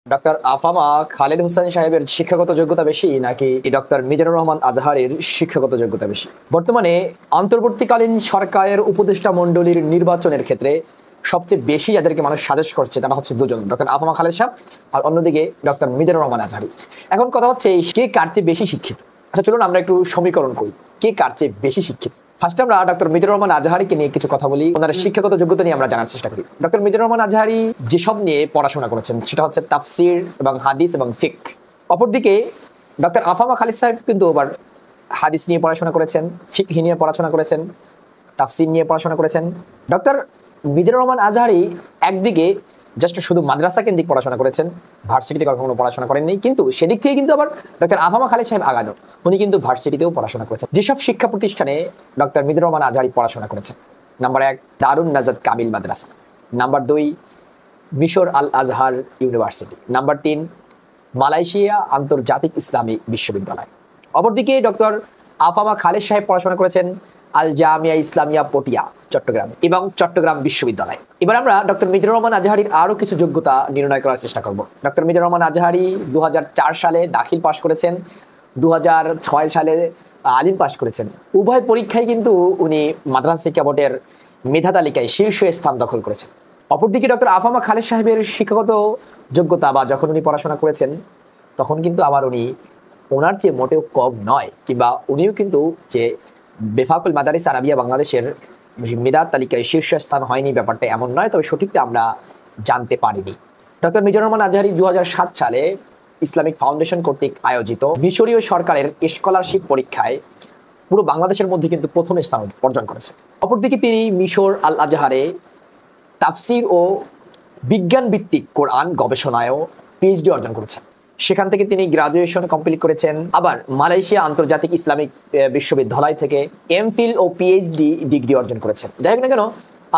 Doctor আফামা Khaled Hossain সাহেবের শিক্ষাগত যোগ্যতা বেশি নাকি ডক্টর মিজানুর রহমান আজহারের শিক্ষাগত যোগ্যতা বেশি? বর্তমানে অন্তর্বর্তীকালীন সরকারের উপদেষ্টা মণ্ডলীর নির্বাচনের ক্ষেত্রে সবচেয়ে বেশি যাদেরকে মানুষ সাজেস্ট করছে তারা হচ্ছে দুজন, ডক্টর আফামা খালেদ সাহেব আর অন্যদিকে ডক্টর মিজানুর রহমান আজহারি। এখন কথা হচ্ছে কে কার চেয়ে বেশি শিক্ষিত। আচ্ছা চলুন আমরা একটু সমীকরণ করি, কে কার চেয়ে বেশি শিক্ষিত। ফার্স্টে আমরা ডক্টর মিজানুর রহমান আজহারিকে নিয়ে কিছু কথা বলি, ওনার শিক্ষাগত যোগ্যতা নিয়ে আমরা জানার চেষ্টা করি। ডক্টর মিজানুর রহমান আজহারি যেসব নিয়ে পড়াশোনা করেছেন সেটা হচ্ছে তাফসির এবং হাদিস এবং ফিক। অপরদিকে ডক্টর আফামা খালিদ সাহেব কিন্তু আবার হাদিস নিয়ে পড়াশোনা করেছেন, ফিক নিয়ে পড়াশোনা করেছেন, তাফসির নিয়ে পড়াশোনা করেছেন। ডক্টর মিজানুর রহমান আজহারি একদিকে জাস্ট শুধু মাদ্রাসা কেন্দ্রিক পড়াশোনা করেছেন, ভার্সিটিতে কখনো পড়াশোনা করেননি, কিন্তু সেদিক থেকে কিন্তু আবার ডক্টর আফামা খালিদ সাহেব আগানো, উনি কিন্তু ভার্সিটিতেও পড়াশোনা করেছেন। যেসব শিক্ষা প্রতিষ্ঠানে ডক্টর মিজানুর রহমান আজহারি পড়াশোনা করেছেন, নাম্বার 1 দারুন নাজাত কামিল মাদ্রাসা, নাম্বার 2 মিশর আল আজহার ইউনিভার্সিটি, নাম্বার 3 মালয়েশিয়া আন্তর্জাতিক ইসলামী বিশ্ববিদ্যালয়। অপরদিকে ডক্টর আফামা খালেদ সাহেব পড়াশোনা করেছেন আল জামিয়া ইসলামিয়া পটিয়া চট্টগ্রাম এবং চট্টগ্রাম বিশ্ববিদ্যালয়। এবার আমরা ডক্টর মিজানুর রহমান আজহারির আরো কিছু যোগ্যতা নির্ণয় করার চেষ্টা করব। ডক্টর মিজানুর রহমান আজহারি 2004 সালে দাখিল পাশ করেছেন, 2006 সালে আলিম পাশ করেছেন। উভয় পরীক্ষায় কিন্তু উনি মাদ্রাসা শিক্ষা বোর্ডের মেধা তালিকায় শীর্ষ স্থান দখল করেছেন। অপরদিকে ডক্টর আফামা খালেদ সাহেবের শিক্ষাগত যোগ্যতা বা যখন উনি পড়াশোনা করেছেন তখন কিন্তু আবার উনি ওনার চেয়ে মোটেও কম নয়, কিংবা উনিও কিন্তু যে বেফাকুল মাদারিস আরাবিয়া বাংলাদেশের মেধা তালিকায় শীর্ষ স্থান হয়নি ব্যাপারটা এমন নয়, তবে সঠিকটা আমরা জানতে পারিনি। ডক্টর মিজানুর রহমান আজহারি 2007 সালে ইসলামিক ফাউন্ডেশন কর্তৃক আয়োজিত মিশরীয় সরকারের স্কলারশিপ পরীক্ষায় পুরো বাংলাদেশের মধ্যে কিন্তু প্রথম স্থান অর্জন করেছেন। অপরদিকে তিনি মিশর আল আজহারে তাফসির ও বিজ্ঞান ভিত্তিক কোরআন গবেষণায়ও পিএইচডি অর্জন করেছেন। সেখান থেকে তিনি গ্রাজুয়েশন কমপ্লিট করেছেন। আবার মালয়েশিয়া আন্তর্জাতিক ইসলামিক বিশ্ববিদ্যালয় থেকে এমফিল ও পিএইচডি ডিগ্রি অর্জন করেছেন। যাই হোক না কেন,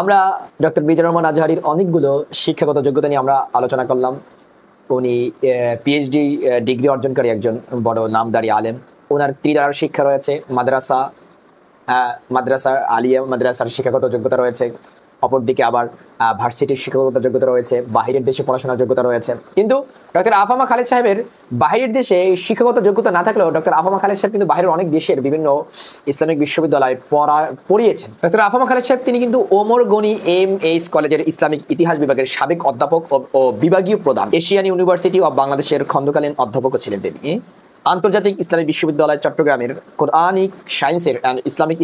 আমরা ডক্টর মিজানুর রহমান আজহারির অনেকগুলো শিক্ষাগত যোগ্যতা নিয়ে আমরা আলোচনা করলাম। উনি পিএইচডি ডিগ্রি অর্জনকারী একজন বড় নামদারি আলেম। ওনার ত্রিধারার শিক্ষা রয়েছে, মাদ্রাসা আলিয়া মাদ্রাসার শিক্ষাগত যোগ্যতা রয়েছে, অপরদিকে আবার ভার্সিটির শিক্ষাগত যোগ্যতা রয়েছে, বাহিরের দেশে পড়াশোনার যোগ্যতা রয়েছে। কিন্তু ডক্টর আফামা খালেদ সাহেবের বাহিরের দেশে শিক্ষাগত যোগ্যতা না থাকলেও ডক্টর আফামা খালেদ সাহেব কিন্তু বাহিরের অনেক দেশের বিভিন্ন ইসলামিক বিশ্ববিদ্যালয়ে পড়িয়েছেন। ডক্টর আফামা খালেদ সাহেব তিনি কিন্তু ওমর গনি এমএইচ কলেজের ইসলামিক ইতিহাস বিভাগের সাবেক অধ্যাপক ও বিভাগীয় প্রধান, এশিয়ান ইউনিভার্সিটি অব বাংলাদেশের খণ্ডকালীন অধ্যাপকও ছিলেন তিনি। আন্তর্জাতিক ইসলামিক বিশ্ববিদ্যালয় চট্টগ্রামের কোরআনিক সায়েন্সের অ্যান্ড ইসলামিক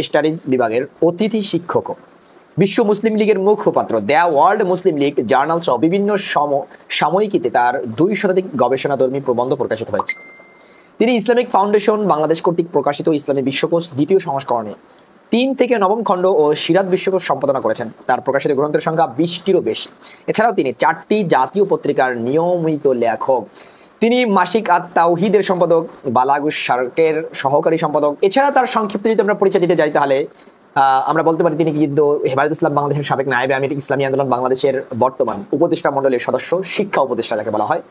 স্টাডিজ বিভাগের অতিথি শিক্ষক, বিশ্ব মুসলিম লীগের মুখপাত্র, the world Muslim League journal সহ বিভিন্ন সাময়িকীতে তার 2 শতাধিক গবেষণাধর্মী প্রবন্ধ প্রকাশিত হয়েছে। তিনি ইসলামিক ফাউন্ডেশন বাংলাদেশ কর্তৃক প্রকাশিত ইসলামী বিশ্বকোষ 2য় সংস্করণে 3 থেকে 9ম খণ্ড ও সিরাত বিশ্বকোষ সম্পাদনা করেছেন। তার প্রকাশিত গ্রন্থের সংখ্যা 20টিরও বেশি। এছাড়াও তিনি 4টি জাতীয় পত্রিকার নিয়মিত লেখক। তিনি মাসিক আত-তাওহীদের সম্পাদক, বালাগুস শারকের সহকারী সম্পাদক। এছাড়া তার সংক্ষিপ্ত যদি আমরা পরিচয় দিতে যাই তাহলে আমরা বলতে পারি তিনি কিন্তু হেফাজত ইসলাম বাংলাদেশের সাবেক নায়েবে আমির, ইসলামী আন্দোলন বাংলাদেশের বর্তমান উপদেষ্টা মণ্ডলীর সদস্য, শিক্ষা উপদেষ্টা যাকে বলা হয়।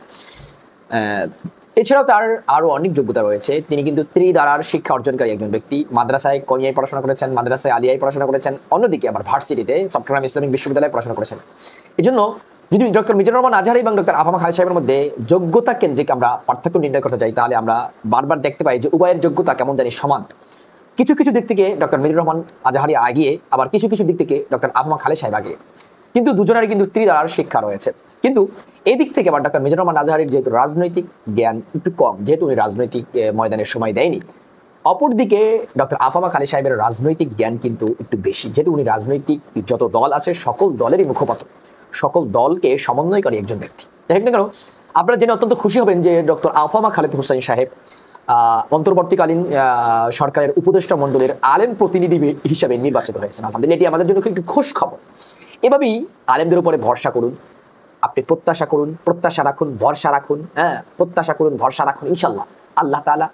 এছাড়াও তার আরও অনেক যোগ্যতা রয়েছে। তিনি কিন্তু ত্রিধারার শিক্ষা অর্জনকারী একজন ব্যক্তি। মাদ্রাসায় কমিয়ায় পড়াশোনা করেছেন, মাদ্রাসায় আলিয়ায় পড়াশোনা করেছেন, অন্যদিকে আবার ভার্সিটিতে চট্টগ্রাম ইসলামিক বিশ্ববিদ্যালয়ে পড়াশোনা করেছেন। এজন্য যদি ডক্টর মিজানুর রহমান আজহারি এবং ডক্টর আফামা খালেদ সাহেবের মধ্যে যোগ্যতা কেন্দ্রিক আমরা পার্থক্য নির্ণয় করতে চাই তাহলে আমরা বারবার দেখতে পাই যে উভয়ের যোগ্যতা কেমন জানি সমান। কিছু কিছু দিক থেকে ডক্টর মিজানুর রহমান আজহারি আগিয়ে, আবার কিছু কিছু দিক থেকে ডক্টর আফামা খালেদ সাহেব আগিয়ে, কিন্তু দুজনেরই কিন্তু ত্রিধারার শিক্ষা রয়েছে। কিন্তু এই দিক থেকে আবার ডক্টর মিজানুর রহমান আজহারির যেহেতু রাজনৈতিক জ্ঞান একটু কম, যেহেতু উনি রাজনৈতিক ময়দানের সময় দেয়নি, অপরদিকে ডক্টর আফামা খালেদ সাহেবের রাজনৈতিক জ্ঞান কিন্তু একটু বেশি, যেহেতু উনি রাজনৈতিক যত দল আছে সকল দলেরই মুখপাত্র, সকল দলকে সমন্বয়কারী একজন ব্যক্তি। দেখেন না কেন, আপনারা জেনে অত্যন্ত খুশি হবেন যে ডক্টর আফামা খালেদ হোসেন সাহেব অন্তর্বর্তীকালীন সরকারের উপদেষ্টা মণ্ডলীর আলেম প্রতিনিধি হিসাবে নির্বাচিত হয়েছেন। আলহামদুলিল্লাহ, এটি আমাদের জন্য একটু খুশ খবর। এভাবেই আলেমদের উপরে ভরসা করুন, আপনি প্রত্যাশা করুন, প্রত্যাশা রাখুন, ভরসা রাখুন, প্রত্যাশা করুন, ভরসা রাখুন। ইনশাল্লাহ আল্লাহ তাআলা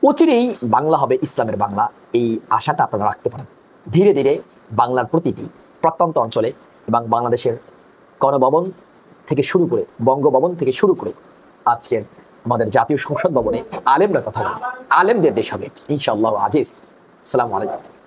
অচিরেই বাংলা হবে ইসলামের বাংলা, এই আশাটা আপনারা রাখতে পারেন। ধীরে ধীরে বাংলার প্রতিটি প্রত্যন্ত অঞ্চলে এবং বাংলাদেশের গণভবন থেকে শুরু করে, বঙ্গভবন থেকে শুরু করে আজকের আমাদের জাতীয় সংসদ ভবনে আলেমরা কথা বলে, আলেমদের দেশ হবে ইনশাআল্লাহ আজিজ। আসসালামু আলাইকুম।